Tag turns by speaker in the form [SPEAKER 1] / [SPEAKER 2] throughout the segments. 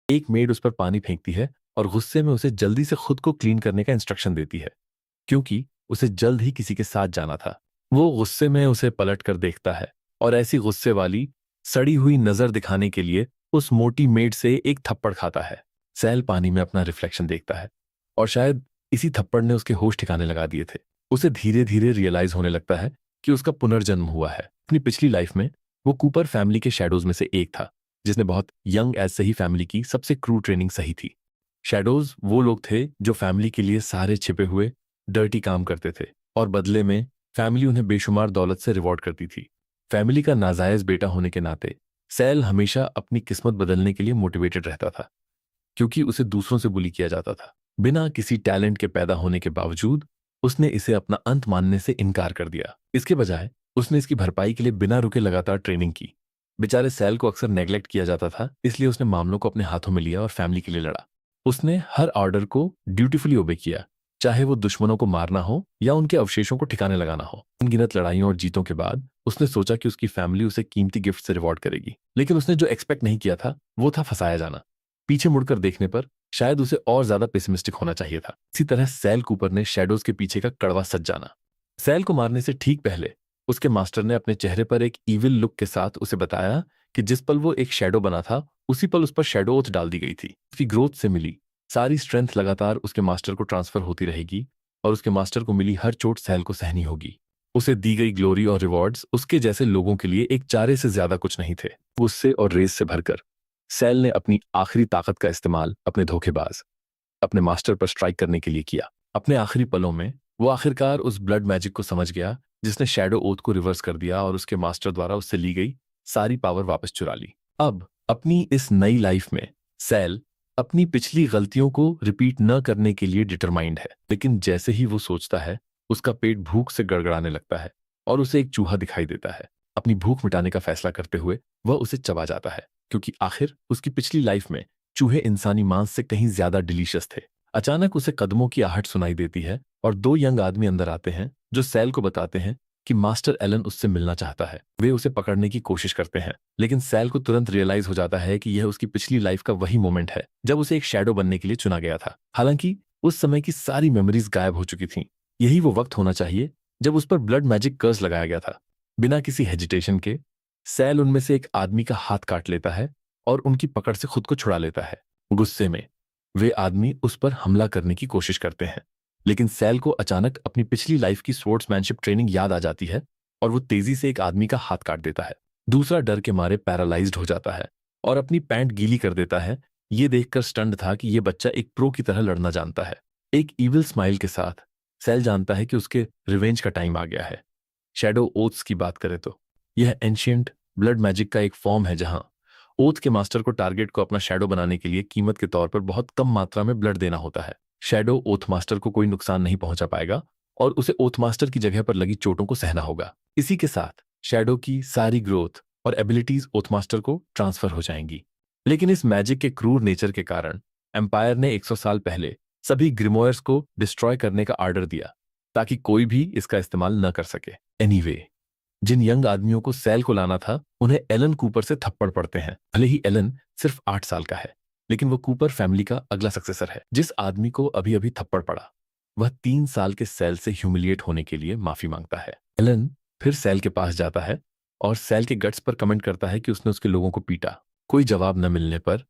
[SPEAKER 1] एक मेड उस पर पानी फेंकती है और गुस्से में उसे जल्दी से खुद को क्लीन करने का इंस्ट्रक्शन देती है, क्योंकि उसे जल्द ही किसी के साथ जाना था। वो गुस्से में उसे पलट कर देखता है और ऐसी गुस्से वाली सड़ी हुई नजर दिखाने के लिए उस मोटी मेड से एक थप्पड़ खाता है। सैल पानी में अपना रिफ्लेक्शन देखता है और शायद इसी थप्पड़ ने उसके होश ठिकाने लगा दिए थे। उसे धीरे धीरे रियलाइज होने लगता है कि उसका पुनर्जन्म हुआ है। अपनी पिछली लाइफ में वो कूपर फैमिली के शैडोज में से एक था, जिसने बहुत यंग एज से ही फैमिली की सबसे क्रू ट्रेनिंग सही थी। शैडोज वो लोग थे जो फैमिली के लिए सारे छिपे हुए डर्टी काम करते थे और बदले में फैमिली उन्हें बेशुमार दौलत से रिवॉर्ड करती थी। फैमिली का नाजायज बेटा होने के नाते सैल हमेशा अपनी किस्मत बदलने के लिए मोटिवेटेड रहता था, क्योंकि उसे दूसरों से बुली किया जाता था। बिना किसी टैलेंट के पैदा होने के बावजूद उसने इसे अपना अंत मानने से इनकार कर दिया। इसके बजाय उसने इसकी भरपाई के लिए बिना रुके लगातार ट्रेनिंग की। बेचारे सैल को अक्सर नेग्लेक्ट किया जाता था, इसलिए उसने मामलों को अपने हाथों में लिया और फैमिली के लिए लड़ा। उसने हर ऑर्डर को ड्यूटीफुली ओबे किया, चाहे वो दुश्मनों को मारना हो या उनके अवशेषों को ठिकाने लगाना हो। अनगिनत लड़ाइयों और जीतों के बाद उसने सोचा कि उसकी फैमिली उसे कीमती गिफ्ट से रिवॉर्ड करेगी, लेकिन उसने जो एक्सपेक्ट नहीं किया था वो था फंसाया जाना। पीछे मुड़कर देखने पर शायद उसे और ज्यादा पेसिमिस्टिक होना चाहिए था। इसी तरह सैल कूपर ने शैडोज के पीछे का कड़वा सच जाना। सैल को मारने से ठीक पहले उसके मास्टर ने अपने चेहरे पर एक इविल लुक के साथ उसे बताया कि जिस पल वो एक शैडो बना था उसी पल उस पर शैडो ओथ डाल दी गई थी। उसकी ग्रोथ से मिली सारी स्ट्रेंथ लगातार उसके मास्टर को ट्रांसफर होती रहेगी और उसके मास्टर को मिली हर चोट सैल को सहनी होगी। उसे दी गई ग्लोरी और रिवॉर्ड्स उसके जैसे लोगों के लिए एक चारे से ज्यादा कुछ नहीं थे। गुस्से और रेस से भरकर सैल ने अपनी आखिरी ताकत का इस्तेमाल अपने धोखेबाज अपने मास्टर पर स्ट्राइक करने के लिए किया। अपने आखिरी पलों में वो आखिरकार उस ब्लड मैजिक को समझ गया जिसने शैडो ओथ को रिवर्स कर दिया और उसके मास्टर द्वारा उससे ली गई सारी पावर वापस चुरा ली। अब अपनी इस नई लाइफ में सैल अपनी पिछली गलतियों को रिपीट न करने के लिए डिटरमाइंड है, लेकिन जैसे ही वो सोचता है उसका पेट भूख से गड़गड़ाने लगता है और उसे एक चूहा दिखाई देता है। अपनी भूख मिटाने का फैसला करते हुए वह उसे चबा जाता है, क्योंकि आखिर उसकी पिछली लाइफ में चूहे इंसानी मांस से कहीं ज्यादा डिलीशियस थे। अचानक उसे कदमों की आहट सुनाई देती है और दो यंग आदमी अंदर आते हैं जो सैल को बताते हैं कि मास्टर एलन उससे मिलना चाहता है। वे उसे पकड़ने की कोशिश करते हैं, लेकिन सैल को तुरंत रियलाइज हो जाता है कि यह उसकी पिछली लाइफ का वही मोमेंट है जब उसे एक शैडो बनने के लिए चुना गया था। हालांकि उस समय की सारी मेमोरीज गायब हो चुकी थीं। यही वो वक्त होना चाहिए जब उस पर ब्लड मैजिक कर्स लगाया गया था। बिना किसी हेजिटेशन के सैल उनमें से एक आदमी का हाथ काट लेता है और उनकी पकड़ से खुद को छुड़ा लेता है। गुस्से में वे आदमी उस पर हमला करने की कोशिश करते हैं, लेकिन सैल को अचानक अपनी पिछली लाइफ की स्पोर्ट्समैनशिप ट्रेनिंग याद आ जाती है और वो तेजी से एक आदमी का हाथ काट देता है। दूसरा डर के मारे पैरालाइज्ड हो जाता है और अपनी पैंट गीली कर देता है। ये देखकर स्टन्ड था कि ये बच्चा एक प्रो की तरह लड़ना जानता है। एक इविल स्माइल के साथ सैल जानता है कि उसके रिवेंज का टाइम आ गया है। शैडो ओथ्स की बात करें तो यह एंशियंट ब्लड मैजिक का एक फॉर्म है जहां ओथ के मास्टर को टारगेट को अपना शैडो बनाने के लिए कीमत के तौर पर बहुत कम मात्रा में ब्लड देना होता है। शैडो ओथ मास्टर को कोई नुकसान नहीं पहुंचा पाएगा और उसे ओथ मास्टर की जगह पर लगी चोटों को सहना होगा। इसी के साथ शैडो की सारी ग्रोथ और एबिलिटीज ओथ मास्टर को ट्रांसफर हो जाएंगी। लेकिन इस मैजिक के क्रूर नेचर के कारण एम्पायर ने 100 साल पहले सभी ग्रिमोयर्स को डिस्ट्रॉय करने का ऑर्डर दिया ताकि कोई भी इसका इस्तेमाल न कर सके। एनीवे, जिन यंग आदमियों को सैल को लाना था उन्हें एलन कूपर से थप्पड़ पड़ते हैं। भले ही एलन सिर्फ 8 साल का है, लेकिन वो कूपर फैमिली का अगला सक्सेसर है। जिस आदमी को अभी अभी थप्पड़ पड़ा वह 3 साल के सैल से ह्यूमिलिएट होने के लिए माफी मांगता है। एलन फिर सैल के पास जाता है और सैल के गट्स पर कमेंट करता है कि उसने उसके लोगों को पीटा। कोई जवाब न मिलने पर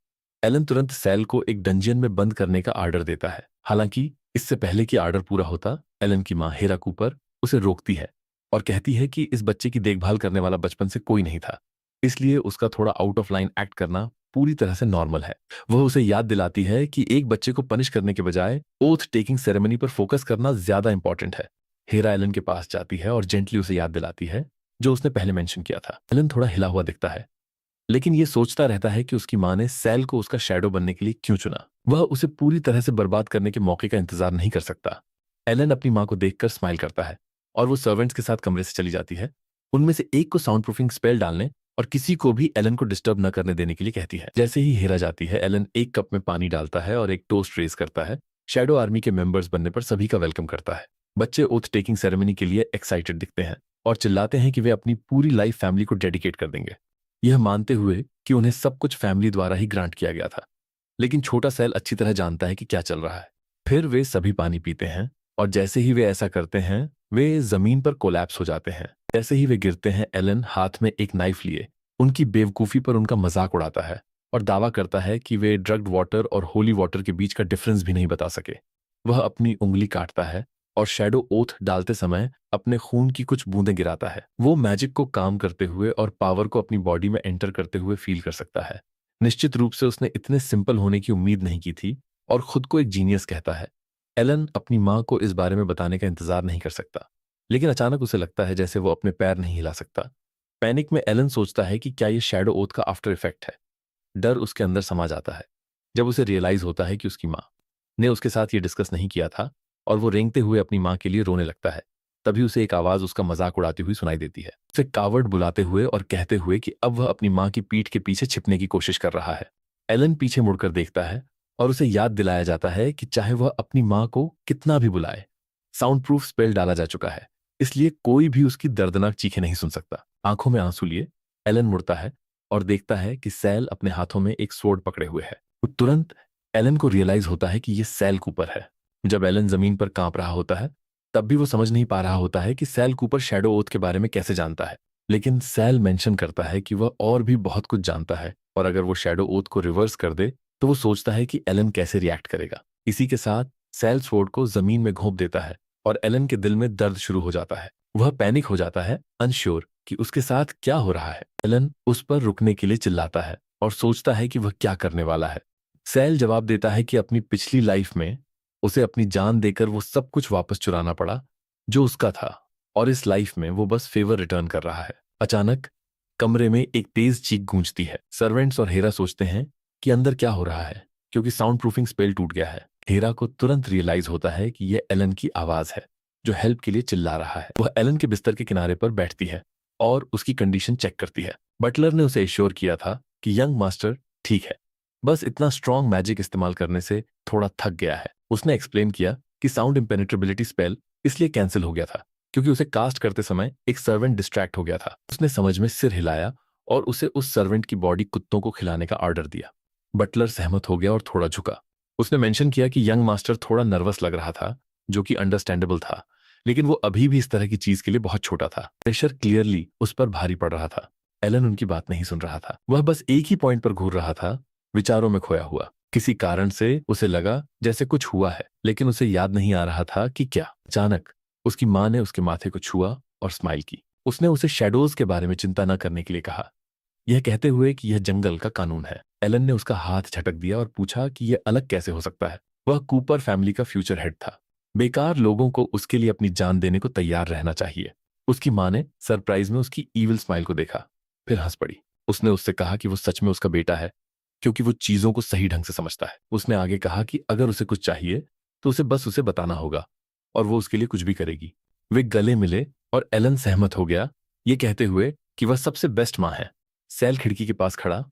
[SPEAKER 1] एलन तुरंत सैल को एक डंजियन में बंद करने का ऑर्डर देता है। हालांकि इससे पहले कि ऑर्डर पूरा होता, एलन की मां हेरा कूपर उसे रोकती है और कहती है कि इस बच्चे की देखभाल करने वाला बचपन से कोई नहीं था, इसलिए उसका थोड़ा आउट ऑफ लाइन एक्ट करना पूरी तरह से नॉर्मल है। वह उसे याद दिलाती है कि एक बच्चे को पनिश करने के बजाय ओथ टेकिंग सेरेमनी पर फोकस करना ज्यादा इंपॉर्टेंट है। हेरा एलन के पास जाती है और जेंटली उसे याद दिलाती है जो उसने पहले मेंशन किया था। एलन थोड़ा हिला हुआ दिखता है, लेकिन ये सोचता रहता है कि उसकी मां ने सैल को उसका शैडो बनने के लिए क्यों चुना। वह उसे पूरी तरह से बर्बाद करने के मौके का इंतजार नहीं कर सकता। एलन अपनी मां को देखकर स्माइल करता है और वो सर्वेंट्स के साथ कमरे से चली जाती है। उनमें से एक को साउंड प्रूफिंग स्पेल डालने और किसी को भी एलन को डिस्टर्ब न करने देने के लिए कहती है। जैसे ही हेरा जाती है, एलन एक कप में पानी डालता है और एक टोस्ट रेज करता है। शैडो आर्मी के मेंबर्स बनने पर सभी का वेलकम करता है। बच्चे ओथ टेकिंग सेरेमनी के लिए एक्साइटेड दिखते हैं और चिल्लाते हैं कि वे अपनी पूरी लाइफ फैमिली को डेडिकेट कर देंगे, यह मानते हुए कि उन्हें सब कुछ फैमिली द्वारा ही ग्रांट किया गया था। लेकिन छोटा सेल अच्छी तरह जानता है कि क्या चल रहा है। फिर वे सभी पानी पीते हैं और जैसे ही वे ऐसा करते हैं वे जमीन पर कोलैप्स हो जाते हैं। जैसे ही वे गिरते हैं एलन हाथ में एक नाइफ लिए उनकी बेवकूफ़ी पर उनका मजाक उड़ाता है और दावा करता है कि वे ड्रग्ड वाटर और होली वाटर के बीच का डिफरेंस भी नहीं बता सके। वह अपनी उंगली काटता है और शैडो ओथ डालते समय अपने खून की कुछ बूंदें गिराता है। वो मैजिक को काम करते हुए और पावर को अपनी बॉडी में एंटर करते हुए फील कर सकता है। निश्चित रूप से उसने इतने सिंपल होने की उम्मीद नहीं की थी और खुद को एक जीनियस कहता है। एलन अपनी माँ को इस बारे में बताने का इंतजार नहीं कर सकता, लेकिन अचानक उसे लगता है जैसे वो अपने पैर नहीं हिला सकता। पैनिक में एलन सोचता है कि क्या ये शैडो ओथ का आफ्टर इफेक्ट है। डर उसके अंदर समा जाता है जब उसे रियलाइज होता है कि उसकी माँ ने उसके साथ ये डिस्कस नहीं किया था और वो रेंगते हुए अपनी माँ के लिए रोने लगता है। तभी उसे एक आवाज उसका मजाक उड़ाती हुई सुनाई देती है, उसे कावर्ड बुलाते हुए और कहते हुए कि अब वह अपनी माँ की पीठ के पीछे छिपने की कोशिश कर रहा है। एलन पीछे मुड़कर देखता है और उसे याद दिलाया जाता है कि चाहे वह अपनी माँ को कितना भी बुलाए, साउंड प्रूफ स्पेल डाला जा चुका है, इसलिए कोई भी उसकी दर्दनाक चीखें नहीं सुन सकता। आंखों में आंसू लिए एलन मुड़ता है और देखता है कि सैल अपने हाथों में एक स्वॉर्ड पकड़े हुए है। तो तुरंत एलन को रियलाइज होता है कि यह सैल कूपर है। जब एलन जमीन पर कांप रहा होता है तब भी वो समझ नहीं पा रहा होता है कि सैल कूपर शैडो ओथ के बारे में कैसे जानता है। लेकिन सैल मेंशन करता है कि वह और भी बहुत कुछ जानता है और अगर वो शैडो ओथ को रिवर्स कर दे तो वो सोचता है कि एलन कैसे रिएक्ट करेगा। इसी के साथ सैल स्वॉर्ड को जमीन में घोंप देता है और एलन के दिल में दर्द शुरू हो जाता है। वह पैनिक हो जाता है, अनश्योर कि उसके साथ क्या हो रहा है। एलन उस पर रुकने के लिए चिल्लाता है और सोचता है कि वह क्या करने वाला है। सैल जवाब देता है कि अपनी पिछली लाइफ में उसे अपनी जान देकर वो सब कुछ वापस चुराना पड़ा जो उसका था और इस लाइफ में वो बस फेवर रिटर्न कर रहा है। अचानक कमरे में एक तेज चीख गूंजती है। सर्वेंट्स और हेरा सोचते हैं कि अंदर क्या हो रहा है क्योंकि साउंड प्रूफिंग स्पेल टूट गया है। हेरा को तुरंत रियलाइज होता है कि यह एलन की आवाज है जो हेल्प के लिए चिल्ला रहा है। वह एलन के बिस्तर के किनारे पर बैठती है और उसकी कंडीशन चेक करती है। बटलर ने उसे एश्योर किया था कि यंग मास्टर ठीक है, बस इतना स्ट्रॉन्ग मैजिक इस्तेमाल करने से थोड़ा थक गया है। उसने एक्सप्लेन किया कि साउंड इम्पेनेट्रेबिलिटी स्पेल इसलिए कैंसिल हो गया था क्योंकि उसे कास्ट करते समय एक सर्वेंट डिस्ट्रैक्ट हो गया था। उसने समझ में सिर हिलाया और उसे उस सर्वेंट की बॉडी कुत्तों को खिलाने का ऑर्डर दिया। बटलर सहमत हो गया और थोड़ा झुका। उसने मेंशन किया कि यंग मास्टर थोड़ा नर्वस लग रहा था, जो कि अंडरस्टैंडेबल था, लेकिन वो अभी भी इस तरह की चीज के लिए बहुत छोटा था। प्रेशर क्लियरली उस पर भारी पड़ रहा था। एलन उनकी बात नहीं सुन रहा था। वह बस एक ही पॉइंट पर घूर रहा था, विचारों में खोया हुआ। किसी कारण से उसे लगा जैसे कुछ हुआ है, लेकिन उसे याद नहीं आ रहा था कि क्या। अचानक उसकी माँ ने उसके माथे को छुआ और स्माइल की। उसने उसे शैडोज के बारे में चिंता न करने के लिए कहा, यह कहते हुए कि यह जंगल का कानून है। एलन ने उसका हाथ झटक दिया और पूछा कि यह अलग कैसे हो सकता है। वह कूपर फैमिली का फ्यूचर हेड था। बेकार लोगों को उसके लिए अपनी जान देने को तैयार रहना चाहिए। उसकी माँ ने सरप्राइज में उसकी ईविल स्माइल को देखा, फिर हंस पड़ी। उसने उससे कहा कि वो सच में उसका बेटा है क्योंकि वो चीजों को सही ढंग से समझता है। उसने आगे कहा कि अगर उसे कुछ चाहिए तो उसे बस उसे बताना होगा और वो उसके लिए कुछ भी करेगी। वे गले मिले और एलन सहमत हो गया, ये कहते हुए कि वह सबसे बेस्ट माँ है। सैल खिड़की के पास खड़ा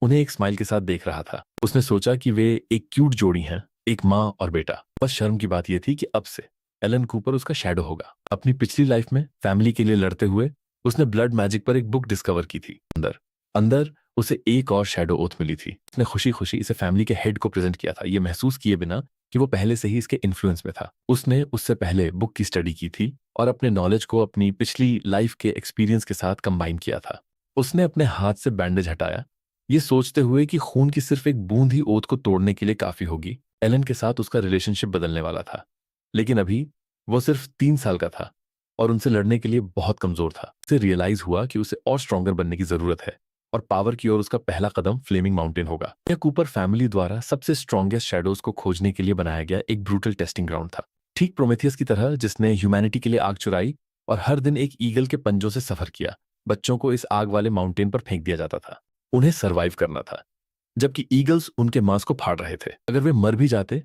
[SPEAKER 1] उन्हें एक स्माइल के साथ देख रहा था। उसने सोचा कि वे एक क्यूट जोड़ी हैं, एक माँ और बेटा। बस शर्म की बात यह थी कि अब से एलन कूपर उसका शैडो होगा। अपनी पिछली लाइफ में फैमिली के लिए लड़ते हुए उसने ब्लड मैजिक पर एक बुक डिस्कवर की थी। अंदर अंदर उसे एक और शैडो ओथ मिली थी। उसने खुशी खुशी इसे फैमिली के हेड को प्रेजेंट किया था, ये महसूस किए बिना कि वो पहले से ही इसके इन्फ्लुएंस में था। उसने उससे पहले बुक की स्टडी की थी और अपने नॉलेज को अपनी पिछली लाइफ के एक्सपीरियंस के साथ कंबाइन किया था। उसने अपने हाथ से बैंडेज हटाया, ये सोचते हुए कि खून की सिर्फ एक बूंद ही ओथ को तोड़ने के लिए काफी होगी। एलन के साथ उसका रिलेशनशिप बदलने वाला था, लेकिन अभी वो सिर्फ 3 साल का था और उनसे लड़ने के लिए बहुत कमजोर था। उसे रियलाइज हुआ कि उसे और स्ट्रॉन्गर बनने की जरूरत है और पावर की ओर उसका पहला कदम फ्लेमिंग माउंटेन होगा। यह कूपर फैमिली द्वारा सबसे स्ट्रॉन्गेस्ट शैडोज को खोजने के लिए बनाया गया एक ब्रूटल टेस्टिंग ग्राउंड था, ठीक प्रोमेथियस की तरह जिसने ह्यूमैनिटी के लिए आग चुराई और हर दिन एक ईगल के पंजों से सफर किया। बच्चों को इस आग वाले माउंटेन पर फेंक दिया जाता था, उन्हें सरवाइव करना था, जबकि ईगल्स उनके मांस को फाड़ रहे थे। अगर वे मर भी जाते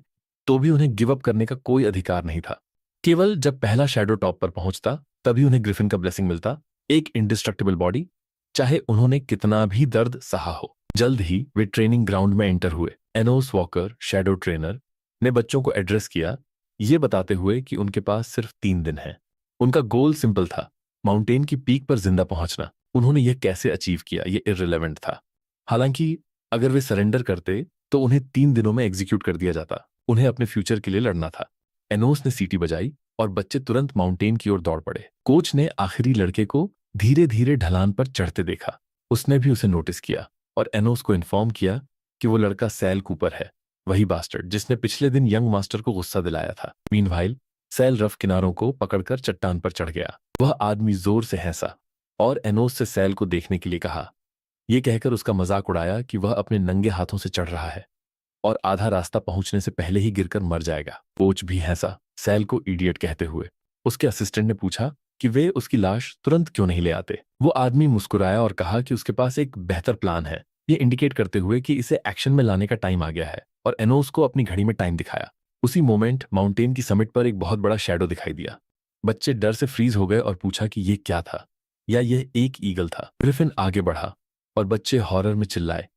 [SPEAKER 1] तो भी उन्हें गिव अप करने का कोई अधिकार नहीं था। केवल जब पहला शैडो टॉप पर पहुंचता तभी उन्हें ग्रिफिन का ब्लेसिंग मिलता, एक इंडिस्ट्रक्टिबल बॉडी, चाहे उन्होंने कितना भी दर्द सहा हो। जल्द ही वे ट्रेनिंग ग्राउंड में एंटर हुए। एनोस वॉकर शैडो ट्रेनर ने बच्चों को एड्रेस किया, ये बताते हुए कि उनके पास सिर्फ 3 दिन हैं। उनका गोल सिंपल था, माउंटेन की पीक पर जिंदा पहुंचना। उन्होंने यह कैसे अचीव किया ये इररिलेवेंट था। हालांकि अगर वे सरेंडर करते तो उन्हें 3 दिनों में एग्जीक्यूट कर दिया जाता। उन्हें अपने फ्यूचर के लिए लड़ना था। एनोस ने सीटी बजाई और बच्चे तुरंत माउंटेन की ओर दौड़ पड़े। कोच ने आखिरी लड़के को धीरे धीरे ढलान पर चढ़ते देखा। उसने भी उसे नोटिस किया और एनोस को इन्फॉर्म किया कि वो लड़का सैल कूपर है, वही बास्टर्ड जिसने पिछले दिन यंग मास्टर को गुस्सा दिलाया था। मीनवाइल सैल रफ किनारों को पकड़कर चट्टान पर चढ़ गया। वह आदमी जोर से हंसा और एनोस से सैल को देखने के लिए कहा। यह कहकर उसका मजाक उड़ाया कि वह अपने नंगे हाथों से चढ़ रहा है और आधा रास्ता पहुंचने से पहले ही गिरकर मर जाएगा। कोच भी हंसा, सैल को इडियट कहते हुए। उसके असिस्टेंट ने पूछा कि वे उसकी लाश तुरंत क्यों नहीं ले आते। वो आदमी मुस्कुराया और कहा कि उसके पास एक बेहतर प्लान है, ये इंडिकेट करते हुए कि इसे एक्शन में लाने का टाइम आ गया है, और एनोस को अपनी घड़ी में टाइम दिखाया। उसी मोमेंट माउंटेन की समिट पर एक बहुत बड़ा शैडो दिखाई दिया। बच्चे डर से फ्रीज हो गए और पूछा कि ये क्या था, या यह एक ईगल था। ग्रिफिन आगे बढ़ा और बच्चे हॉरर में चिल्लाए,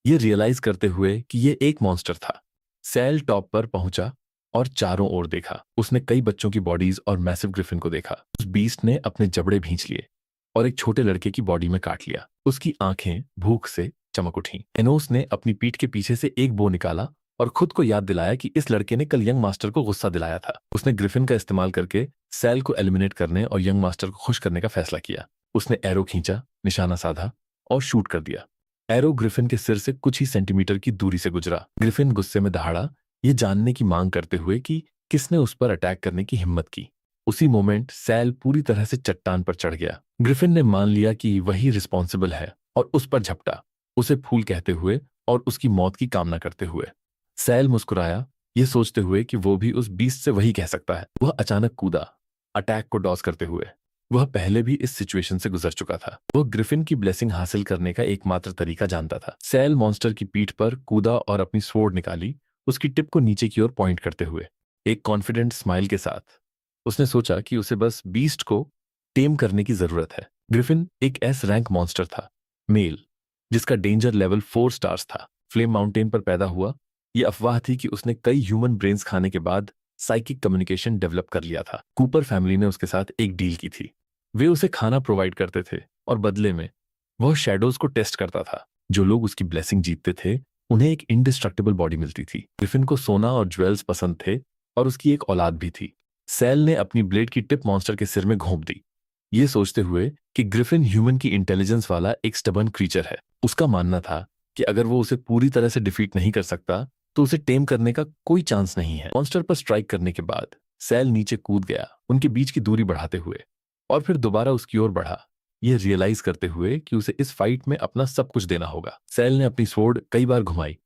[SPEAKER 1] ये रियलाइज करते हुए कि ये एक मॉन्स्टर था। सैल टॉप पर पहुंचा और चारों ओर देखा। उसने कई बच्चों की बॉडीज और मैसिव ग्रिफिन को देखा। उस बीस्ट ने अपने जबड़े भींच लिए और एक छोटे लड़के की बॉडी में काट लिया। उसकी आंखें भूख से चमक उठी। एनोस ने अपनी पीठ के पीछे से एक बो निकाला और खुद को याद दिलाया कि इस लड़के ने कल यंग मास्टर को गुस्सा दिलाया था। उसने ग्रिफिन का इस्तेमाल करके सैल को एलिमिनेट करने और यंग मास्टर को खुश करने का फैसला किया। उसने एरो खींचा, निशाना साधा और शूट कर दिया। एरो ग्रिफिन के सिर से कुछ ही सेंटीमीटर की दूरी से गुजरा। ग्रिफिन गुस्से में दहाड़ा, ये जानने की मांग करते हुए कि किसने उस पर अटैक करने की हिम्मत की। उसी मोमेंट सैल पूरी तरह से चट्टान पर चढ़ गया। ग्रिफिन ने मान लिया कि वही रिस्पॉन्सिबल है और उस पर झपटा, उसे फूल कहते हुए और उसकी मौत की कामना करते हुए। सैल मुस्कुराया, ये सोचते हुए कि वो भी उस बीस्ट से वही कह सकता है। वह अचानक कूदा, अटैक को डॉज करते हुए। वह पहले भी इस सिचुएशन से गुजर चुका था। वह ग्रिफिन की ब्लेसिंग हासिल करने का एकमात्र तरीका जानता था। सैल मॉन्स्टर की पीठ पर कूदा और अपनी स्वॉर्ड निकाली, उसकी टिप को नीचे की ओर पॉइंट करते हुए। एक कॉन्फिडेंट स्माइल के साथ उसने सोचा कि उसे बस बीस्ट को टेम करने की जरूरत है। ग्रिफिन एक एस रैंक मॉन्स्टर था, मेल, जिसका डेंजर लेवल 4 स्टार्स था। फ्लेम माउंटेन पर पैदा हुआ। यह अफवाह थी कि उसने कई ह्यूमन ब्रेन्स खाने के बाद साइकिक कम्युनिकेशन डेवलप कर लिया था। कूपर फैमिली ने उसके साथ एक डील की थी। वे उसे खाना प्रोवाइड करते थे और बदले में वह शैडोज को टेस्ट करता था। जो लोग उसकी ब्लेसिंग जीतते थे उन्हें एक इंडिस्ट्रक्टिबल बॉडी मिलती थी। ग्रिफिन को सोना और ज्वेल्स पसंद थे और उसकी एक औलाद भी थी। सैल ने अपनी ब्लेड की टिप मॉन्स्टर के सिर में घोंप दी, ये सोचते हुए कि ग्रिफिन ह्यूमन की इंटेलिजेंस वाला एक स्टबर्न क्रीचर है। उसका मानना था कि अगर वो उसे पूरी तरह से डिफीट नहीं कर सकता तो उसे टेम करने का कोई चांस नहीं है। मॉन्स्टर पर स्ट्राइक करने के बाद सैल नीचे कूद गया, उनके बीच की दूरी बढ़ाते हुए, और फिर दोबारा उसकी ओर बढ़ा, यह रियलाइज करते हुए कि उसे इस फाइट में अपना सब कुछ देना होगा। सैल ने अपनी स्वॉर्ड कई बार घुमाई,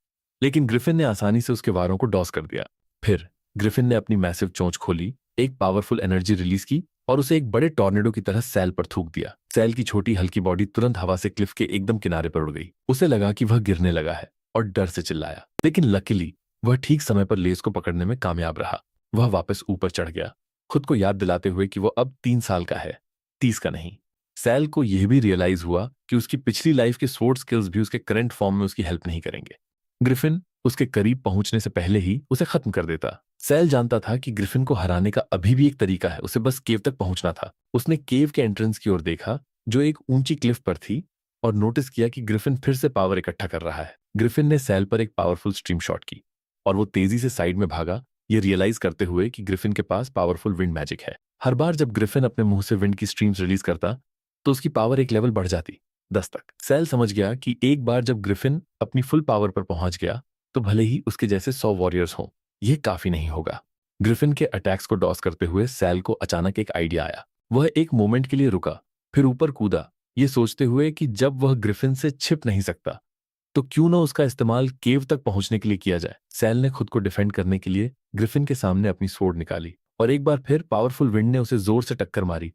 [SPEAKER 1] लेकिन ग्रिफिन ने आसानी से उसके वारों को डॉस कर दिया। फिर ग्रिफिन ने अपनी मैसिव चोंच खोली, एक पावरफुल एनर्जी रिलीज की और उसे एक बड़े टॉर्नेडो की तरह सैल पर थूक दिया। सैल की छोटी हल्की बॉडी तुरंत हवा से क्लिफ के एकदम किनारे पर उड़ गई। उसे लगा कि वह गिरने लगा है और डर से चिल्लाया, लेकिन लकीली वह ठीक समय पर लेस को पकड़ने में कामयाब रहा। वह वापस ऊपर चढ़ गया, खुद को याद दिलाते हुए कि वह अब 3 साल का है, 30 का नहीं। सैल को यह भी रियलाइज हुआ कि उसकी पिछली लाइफ के स्वॉर्ड स्किल्स भी उसके करंट फॉर्म में उसकी हेल्प नहीं करेंगे। ग्रिफिन उसके करीब पहुंचने से पहले ही उसे खत्म कर देता। सैल जानता था कि ग्रिफिन को हराने का अभी भी एक तरीका है, उसे बस केव तक पहुंचना था। उसने केव के एंट्रेंस की ओर देखा जो एक ऊंची क्लिफ पर थी और नोटिस किया कि ग्रिफिन फिर से पावर इकट्ठा कर रहा है। ग्रिफिन ने सैल पर एक पावरफुल स्ट्रीम शॉट की और वो तेजी से साइड में भागा, ये रियलाइज करते हुए कि ग्रिफिन के पास पावरफुल विंड मैजिक है। हर बार जब ग्रिफिन अपने मुंह से विंड की स्ट्रीम्स रिलीज करता तो उसकी पावर एक लेवल बढ़ जाती, 10 तक। सैल समझ गया कि एक बार जब ग्रिफिन अपनी फुल पावर पर पहुंच गया तो भले ही उसके जैसे 100 वॉरियर्स हों, यह काफी नहीं होगा। ग्रिफिन के अटैक्स को डॉस करते हुए सैल को अचानक एक आइडिया आया। वह एक मोमेंट के लिए रुका, फिर ऊपर कूदा, ये सोचते हुए कि जब वह ग्रिफिन से छिप नहीं सकता तो क्यों ना उसका इस्तेमाल केव तक पहुंचने के लिए किया जाए। सैल ने खुद को डिफेंड करने के लिए ग्रिफिन के सामने अपनी स्वॉर्ड निकाली और एक बार फिर पावरफुल विंड ने उसे जोर से टक्कर मारी